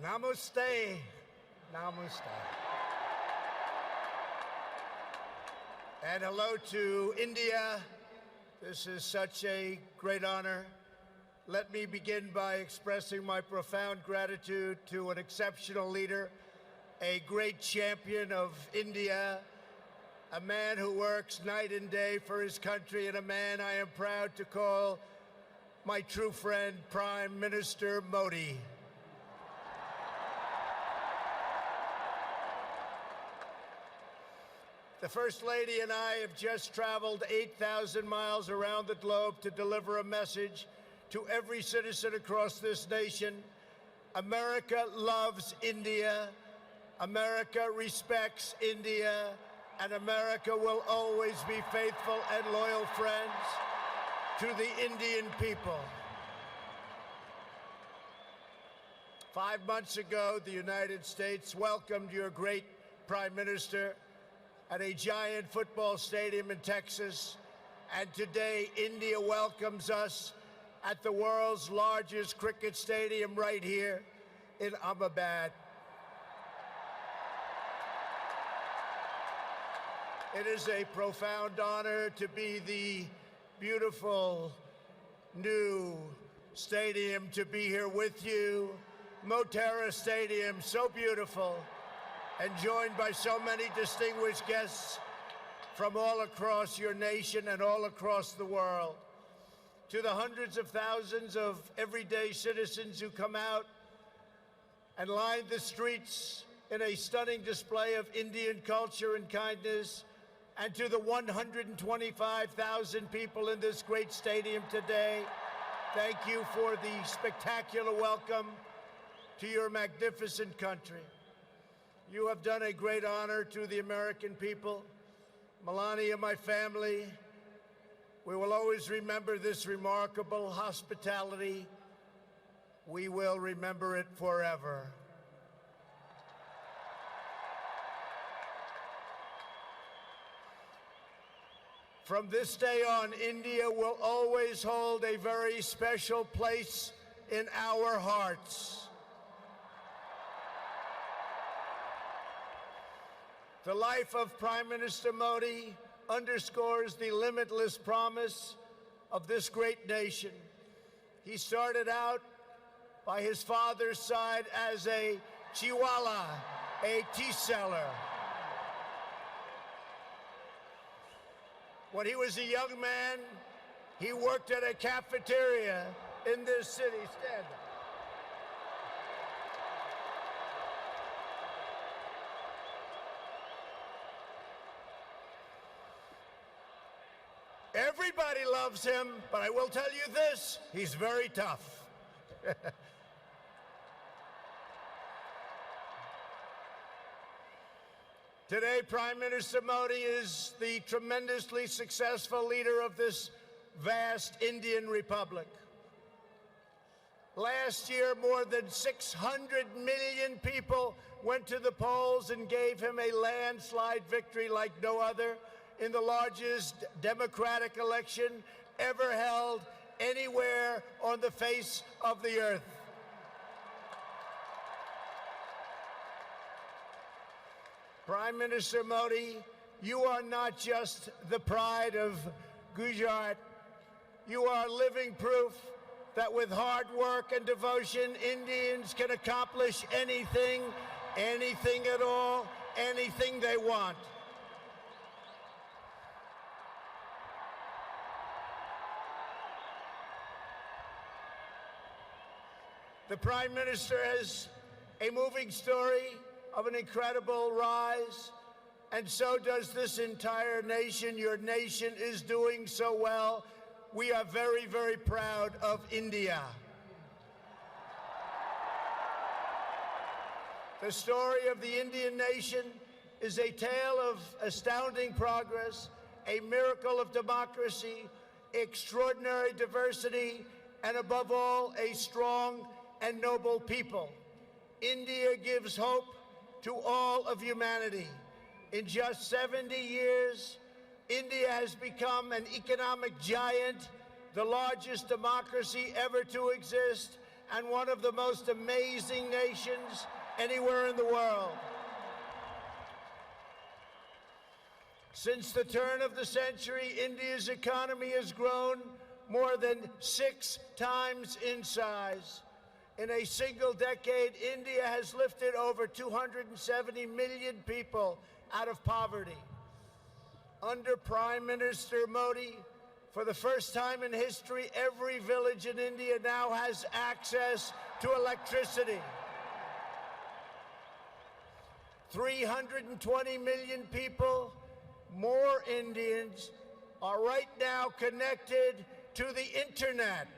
Namaste. Namaste. And hello to India. This is such a great honor. Let me begin by expressing my profound gratitude to an exceptional leader, a great champion of India, a man who works night and day for his country, and a man I am proud to call my true friend, Prime Minister Modi. The First Lady and I have just traveled 8,000 miles around the globe to deliver a message to every citizen across this nation. America loves India, America respects India, and America will always be faithful and loyal friends to the Indian people. 5 months ago, the United States welcomed your great Prime Minister at a giant football stadium in Texas, and today India welcomes us at the world's largest cricket stadium right here in Ahmedabad. It is a profound honor to be the beautiful new stadium, to be here with you. Motera Stadium, so beautiful, and joined by so many distinguished guests from all across your nation and all across the world. To the hundreds of thousands of everyday citizens who come out and line the streets in a stunning display of Indian culture and kindness, and to the 125,000 people in this great stadium today, thank you for the spectacular welcome to your magnificent country. You have done a great honor to the American people. Melania, my family, we will always remember this remarkable hospitality. We will remember it forever. From this day on, India will always hold a very special place in our hearts. The life of Prime Minister Modi underscores the limitless promise of this great nation. He started out by his father's side as a chiwala, a tea seller. When he was a young man, he worked at a cafeteria in this city. Stand up. Everybody loves him, but I will tell you this, he's very tough. Today, Prime Minister Modi is the tremendously successful leader of this vast Indian Republic. Last year, more than 600 million people went to the polls and gave him a landslide victory like no other in the largest democratic election ever held anywhere on the face of the earth. Prime Minister Modi, you are not just the pride of Gujarat. You are living proof that with hard work and devotion, Indians can accomplish anything, anything at all, anything they want. The Prime Minister has a moving story of an incredible rise, and so does this entire nation. Your nation is doing so well. We are very, very proud of India. The story of the Indian nation is a tale of astounding progress, a miracle of democracy, extraordinary diversity, and above all, a strong and noble people. India gives hope to all of humanity. In just 70 years, India has become an economic giant, the largest democracy ever to exist, and one of the most amazing nations anywhere in the world. Since the turn of the century, India's economy has grown more than 6 times in size. In a single decade, India has lifted over 270 million people out of poverty. Under Prime Minister Modi, for the first time in history, every village in India now has access to electricity. 320 million people, more Indians, are right now connected to the internet.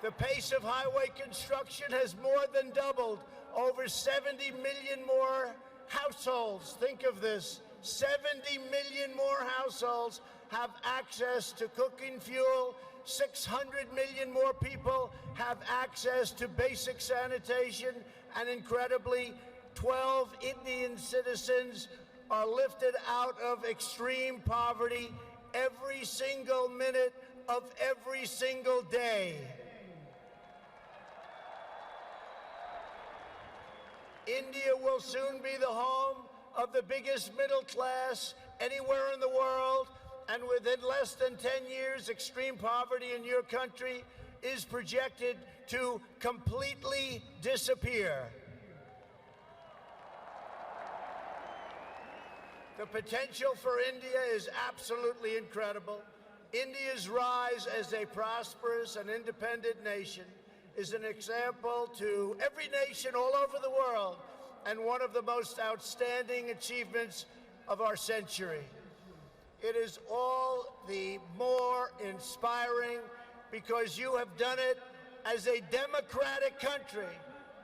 The pace of highway construction has more than doubled. Over 70 million more households, think of this, 70 million more households have access to cooking fuel. 600 million more people have access to basic sanitation. And incredibly, 12 Indian citizens are lifted out of extreme poverty every single minute of every single day. India will soon be the home of the biggest middle class anywhere in the world, and within less than 10 years, extreme poverty in your country is projected to completely disappear. The potential for India is absolutely incredible. India's rise as a prosperous and independent nation is an example to every nation all over the world, and one of the most outstanding achievements of our century. It is all the more inspiring because you have done it as a democratic country.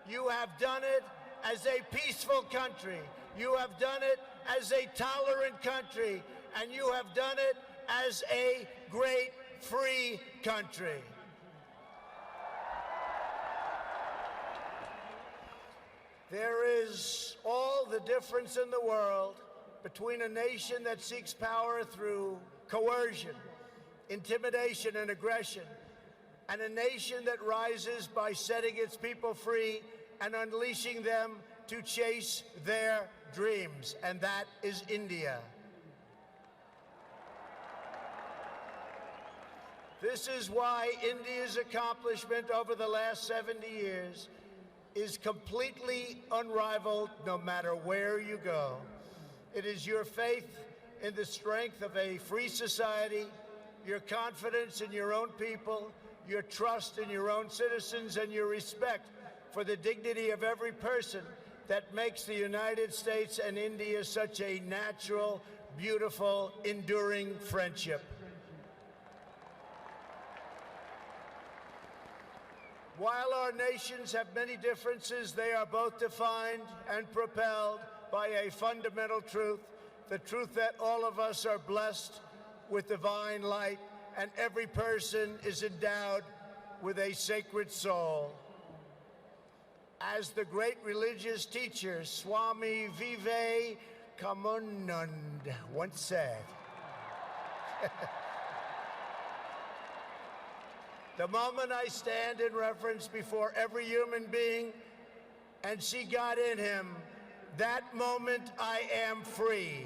You have done it as a peaceful country. You have done it as a tolerant country. And you have done it as a great free country. There is all the difference in the world between a nation that seeks power through coercion, intimidation, and aggression, and a nation that rises by setting its people free and unleashing them to chase their dreams, and that is India. This is why India's accomplishment over the last 70 years is completely unrivaled no matter where you go. It is your faith in the strength of a free society, your confidence in your own people, your trust in your own citizens, and your respect for the dignity of every person that makes the United States and India such a natural, beautiful, enduring friendship. While our nations have many differences, they are both defined and propelled by a fundamental truth, the truth that all of us are blessed with divine light and every person is endowed with a sacred soul. As the great religious teacher Swami Vivekananda once said, the moment I stand in reverence before every human being and see God in him, that moment I am free.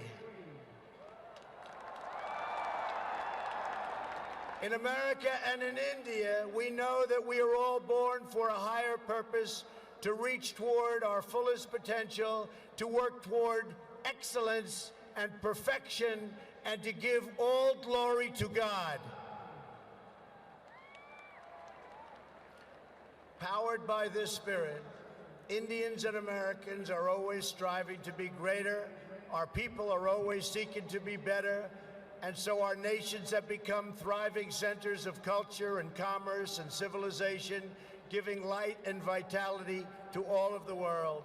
In America and in India, we know that we are all born for a higher purpose, to reach toward our fullest potential, to work toward excellence and perfection, and to give all glory to God. Powered by this spirit, Indians and Americans are always striving to be greater, our people are always seeking to be better, and so our nations have become thriving centers of culture and commerce and civilization, giving light and vitality to all of the world.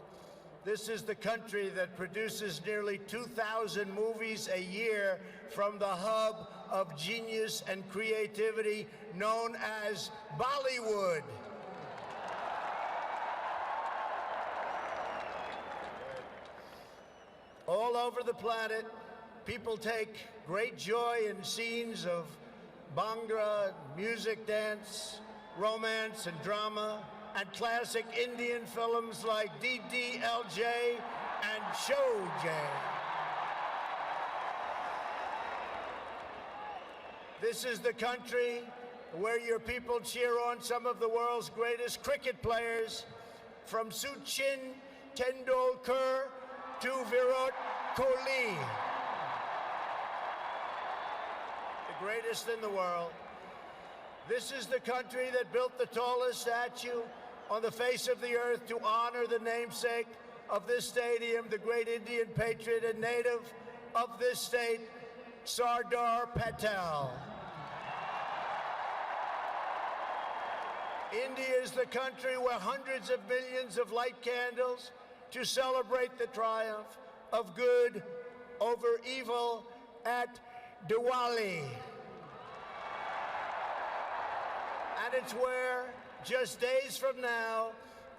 This is the country that produces nearly 2,000 movies a year from the hub of genius and creativity known as Bollywood. All over the planet, people take great joy in scenes of Bhangra, music, dance, romance, and drama, and classic Indian films like DDLJ and Showjay. This is the country where your people cheer on some of the world's greatest cricket players, from Sachin Tendulkar to Virat Kohli, the greatest in the world. This is the country that built the tallest statue on the face of the earth to honor the namesake of this stadium, the great Indian patriot and native of this state, Sardar Patel. India is the country where hundreds of millions of light candles to celebrate the triumph of good over evil at Diwali. And it's where, just days from now,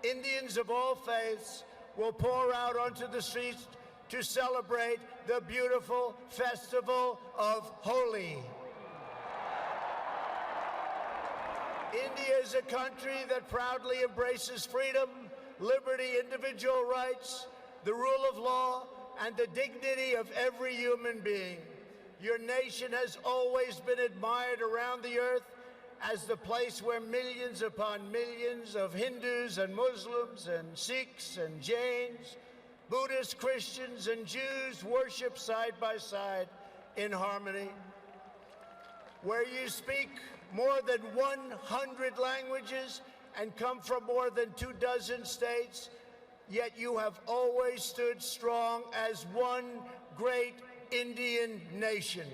Indians of all faiths will pour out onto the streets to celebrate the beautiful festival of Holi. India is a country that proudly embraces freedom, liberty, individual rights, the rule of law, and the dignity of every human being. Your nation has always been admired around the earth as the place where millions upon millions of Hindus and Muslims and Sikhs and Jains, Buddhists, Christians, and Jews worship side by side in harmony, where you speak more than 100 languages and come from more than 24 states, yet you have always stood strong as one great Indian nation.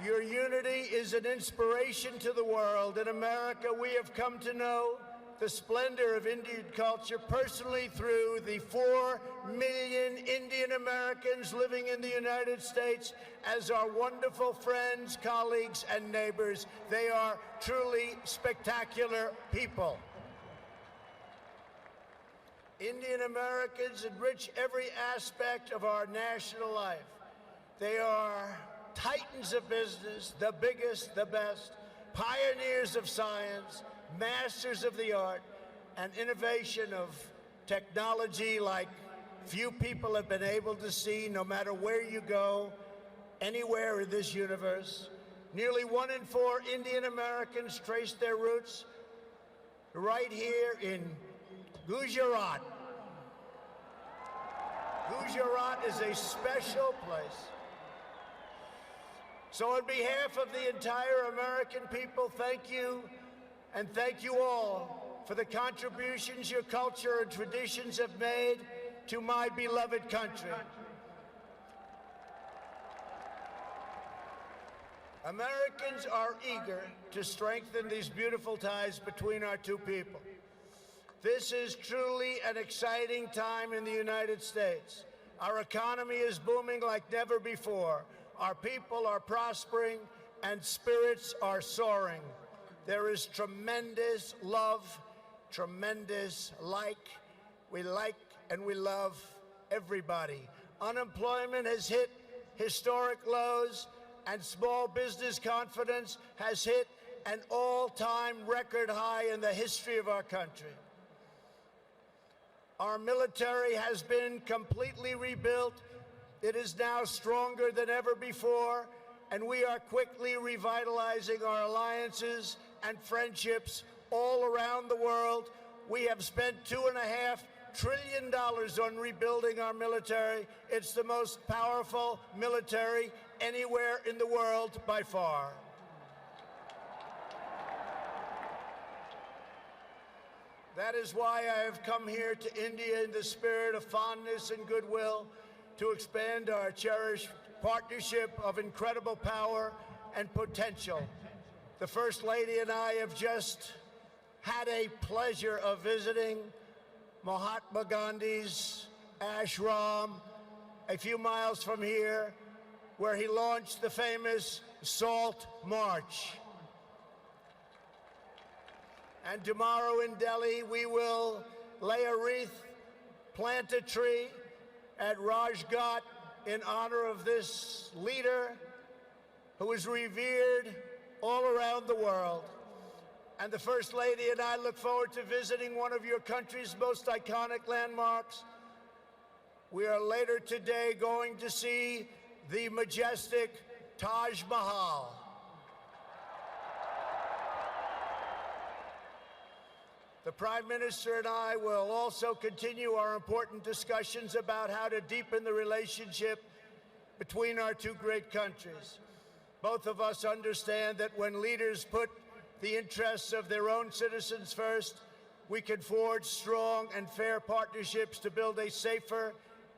Your unity is an inspiration to the world. In America, we have come to know the splendor of Indian culture personally through the 4 million Indian Americans living in the United States as our wonderful friends, colleagues, and neighbors. They are truly spectacular people. Indian Americans enrich every aspect of our national life. They are titans of business, the biggest, the best, pioneers of science, masters of the art, and innovation of technology like few people have been able to see, no matter where you go, anywhere in this universe. Nearly 1 in 4 Indian Americans trace their roots right here in Gujarat. Gujarat is a special place. So on behalf of the entire American people, thank you, and thank you all for the contributions your culture and traditions have made to my beloved country. Americans are eager to strengthen these beautiful ties between our two people. This is truly an exciting time in the United States. Our economy is booming like never before. Our people are prospering and spirits are soaring. There is tremendous love, tremendous We like and we love everybody. Unemployment has hit historic lows, and small business confidence has hit an all-time record high in the history of our country. Our military has been completely rebuilt. It is now stronger than ever before, and we are quickly revitalizing our alliances and friendships all around the world. We have spent $2.5 trillion on rebuilding our military. It's the most powerful military anywhere in the world by far. That is why I have come here to India in the spirit of fondness and goodwill to expand our cherished partnership of incredible power and potential. The First Lady and I have just had a pleasure of visiting Mahatma Gandhi's ashram a few miles from here, where he launched the famous Salt March. And tomorrow in Delhi, we will lay a wreath, plant a tree at Rajghat in honor of this leader who is revered all around the world. And the First Lady and I look forward to visiting one of your country's most iconic landmarks. We are later today going to see the majestic Taj Mahal. The Prime Minister and I will also continue our important discussions about how to deepen the relationship between our two great countries. Both of us understand that when leaders put the interests of their own citizens first, we can forge strong and fair partnerships to build a safer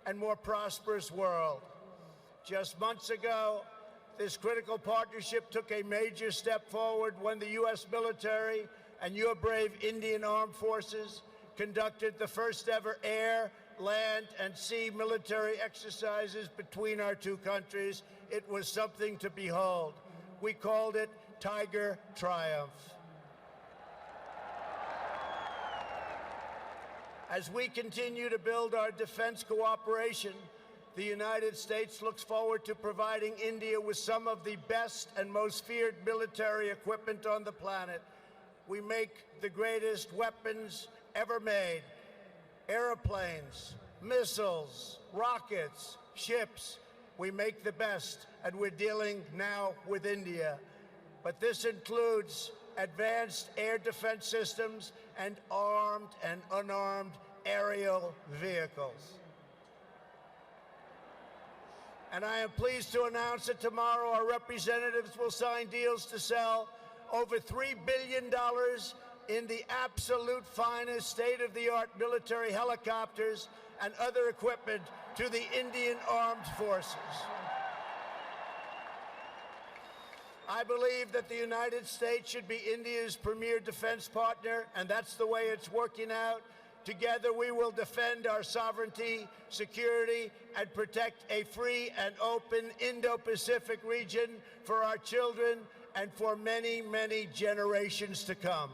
and more prosperous world. Just months ago, this critical partnership took a major step forward when the U.S. military and your brave Indian Armed Forces conducted the first ever air, land, and sea military exercises between our two countries. It was something to behold. We called it Tiger Triumph. As we continue to build our defense cooperation, the United States looks forward to providing India with some of the best and most feared military equipment on the planet. We make the greatest weapons ever made: airplanes, missiles, rockets, ships. We make the best, and we're dealing now with India. But this includes advanced air defense systems and armed and unarmed aerial vehicles. And I am pleased to announce that tomorrow our representatives will sign deals to sell over $3 billion in the absolute finest state-of-the-art military helicopters and other equipment to the Indian Armed Forces. I believe that the United States should be India's premier defense partner, and that's the way it's working out. Together, we will defend our sovereignty, security, and protect a free and open Indo-Pacific region for our children and for many, many generations to come.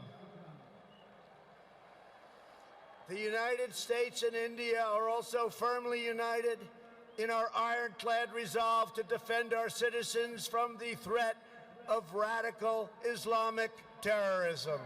The United States and India are also firmly united in our ironclad resolve to defend our citizens from the threat of radical Islamic terrorism.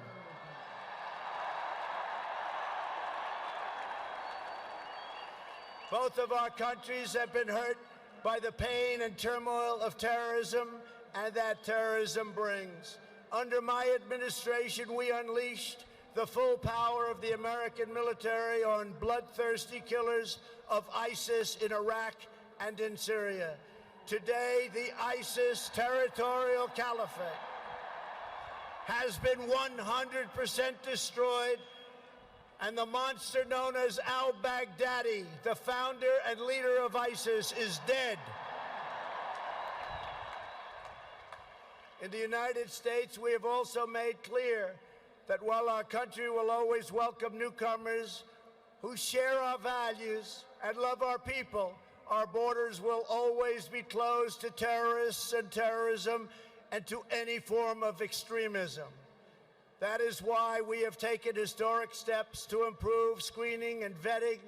Both of our countries have been hurt by the pain and turmoil of terrorism and that terrorism brings. Under my administration, we unleashed the full power of the American military on bloodthirsty killers of ISIS in Iraq and in Syria. Today, the ISIS territorial caliphate has been 100% destroyed, and the monster known as al-Baghdadi, the founder and leader of ISIS, is dead. In the United States, we have also made clear that while our country will always welcome newcomers who share our values and love our people, our borders will always be closed to terrorists and terrorism and to any form of extremism. That is why we have taken historic steps to improve screening and vetting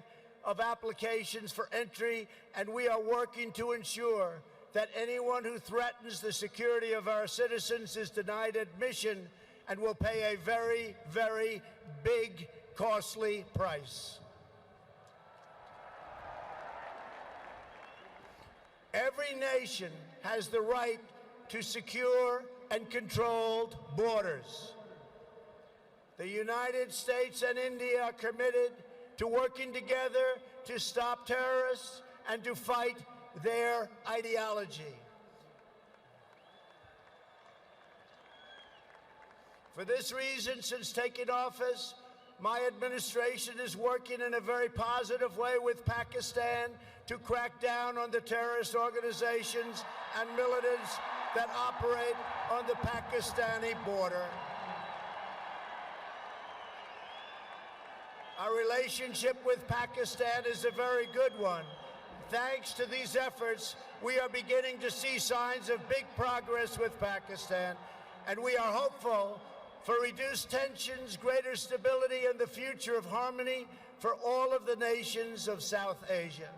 of applications for entry, and we are working to ensure that anyone who threatens the security of our citizens is denied admission and will pay a very, very big, costly price. Every nation has the right to secure and controlled borders. The United States and India are committed to working together to stop terrorists and to fight their ideology. For this reason, since taking office, my administration is working in a very positive way with Pakistan to crack down on the terrorist organizations and militants that operate on the Pakistani border. Our relationship with Pakistan is a very good one. Thanks to these efforts, we are beginning to see signs of big progress with Pakistan, and we are hopeful for reduced tensions, greater stability, and the future of harmony for all of the nations of South Asia.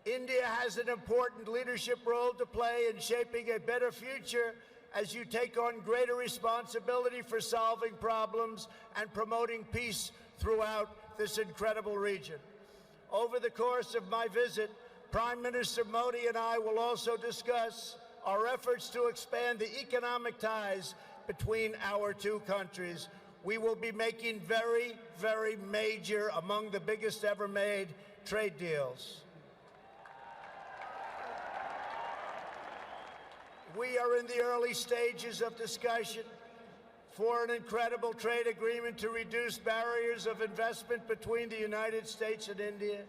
India has an important leadership role to play in shaping a better future as you take on greater responsibility for solving problems and promoting peace throughout this incredible region. Over the course of my visit, Prime Minister Modi and I will also discuss our efforts to expand the economic ties between our two countries. We will be making very, very major, among the biggest ever made, trade deals. We are in the early stages of discussion for an incredible trade agreement to reduce barriers of investment between the United States and India.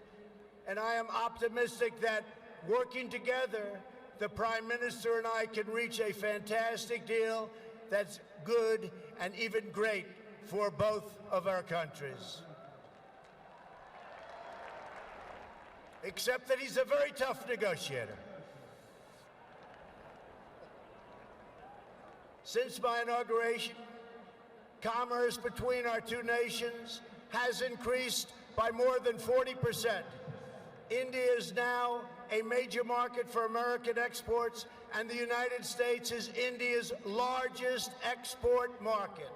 And I am optimistic that working together, the Prime Minister and I can reach a fantastic deal that's good and even great for both of our countries. Except that he's a very tough negotiator. Since my inauguration, commerce between our two nations has increased by more than 40%. India is now a major market for American exports, and the United States is India's largest export market.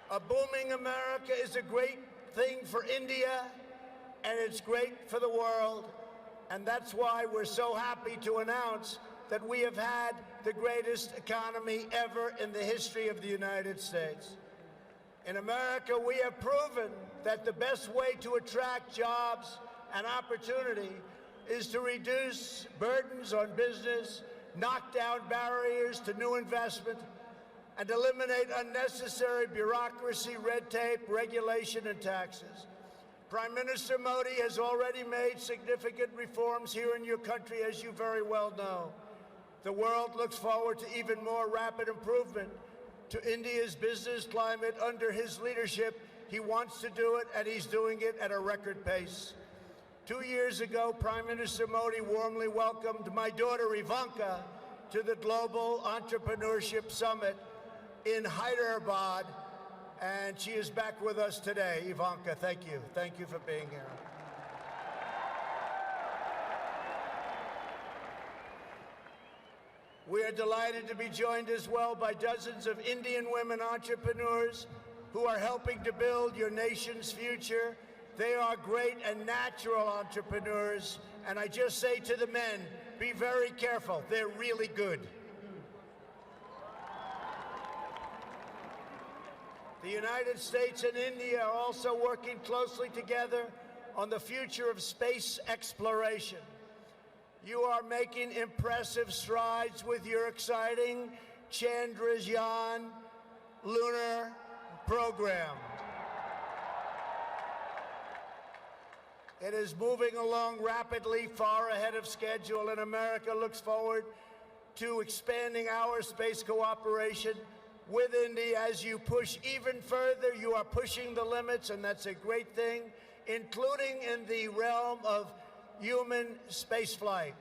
A booming America is a great thing for India, and it's great for the world. And that's why we're so happy to announce that we have had the greatest economy ever in the history of the United States. In America, we have proven that the best way to attract jobs and opportunity is to reduce burdens on business, knock down barriers to new investment, and eliminate unnecessary bureaucracy, red tape, regulation, and taxes. Prime Minister Modi has already made significant reforms here in your country, as you very well know. The world looks forward to even more rapid improvement to India's business climate under his leadership. He wants to do it, and he's doing it at a record pace. 2 years ago, Prime Minister Modi warmly welcomed my daughter Ivanka to the Global Entrepreneurship Summit in Hyderabad, and she is back with us today. Ivanka, thank you. Thank you for being here. We are delighted to be joined as well by dozens of Indian women entrepreneurs who are helping to build your nation's future. They are great and natural entrepreneurs, and I just say to the men, be very careful. They're really good. The United States and India are also working closely together on the future of space exploration. You are making impressive strides with your exciting Chandrayaan lunar program. It is moving along rapidly, far ahead of schedule, and America looks forward to expanding our space cooperation with India. As you push even further, you are pushing the limits, and that's a great thing, including in the realm of human spaceflight.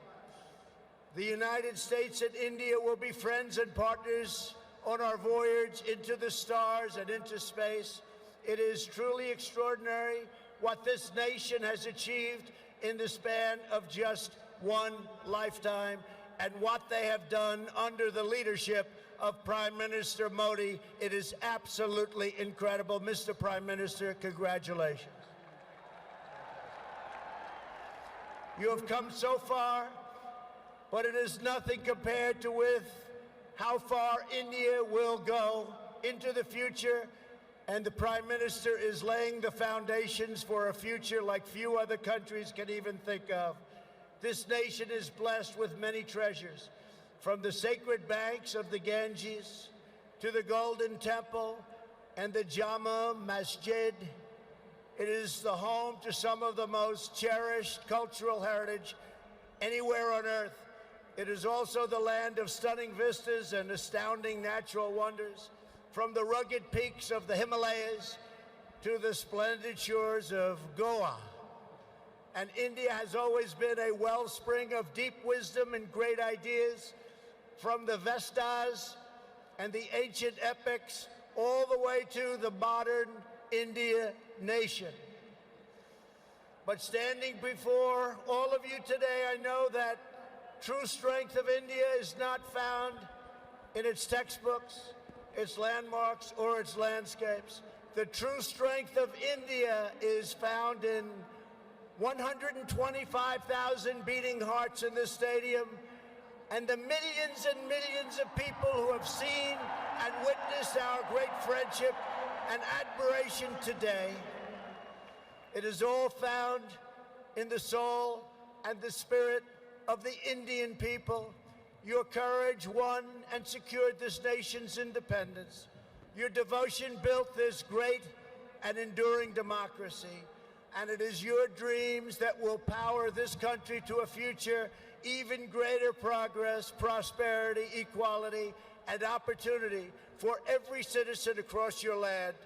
The United States and India will be friends and partners on our voyage into the stars and into space. It is truly extraordinary what this nation has achieved in the span of just one lifetime, and what they have done under the leadership of Prime Minister Modi. It is absolutely incredible. Mr. Prime Minister, congratulations. You have come so far, but it is nothing compared to with how far India will go into the future, and the Prime Minister is laying the foundations for a future like few other countries can even think of. This nation is blessed with many treasures, from the sacred banks of the Ganges to the Golden Temple and the Jama Masjid. It is the home to some of the most cherished cultural heritage anywhere on earth. It is also the land of stunning vistas and astounding natural wonders, from the rugged peaks of the Himalayas to the splendid shores of Goa. And India has always been a wellspring of deep wisdom and great ideas, from the Vestas and the ancient epics all the way to the modern India nation. But standing before all of you today, I know that true strength of India is not found in its textbooks, its landmarks, or its landscapes. The true strength of India is found in 125,000 beating hearts in this stadium, and the millions and millions of people who have seen and witnessed our great friendship and admiration today. It is all found in the soul and the spirit of the Indian people. Your courage won and secured this nation's independence. Your devotion built this great and enduring democracy. And it is your dreams that will power this country to a future even greater progress, prosperity, equality, and opportunity for every citizen across your land.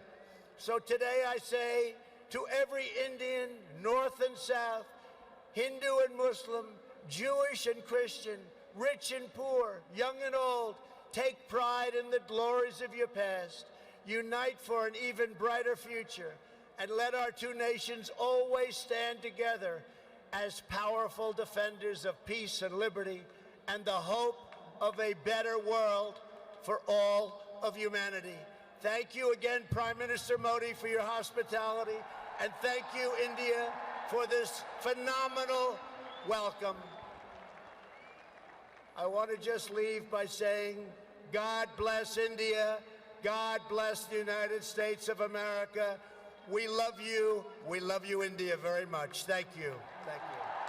So today I say to every Indian, North and South, Hindu and Muslim, Jewish and Christian, rich and poor, young and old, take pride in the glories of your past. Unite for an even brighter future, and let our two nations always stand together as powerful defenders of peace and liberty and the hope of a better world for all of humanity. Thank you again, Prime Minister Modi, for your hospitality, and thank you, India, for this phenomenal welcome. I want to just leave by saying, God bless India, God bless the United States of America. We love you, India, very much. Thank you. Thank you.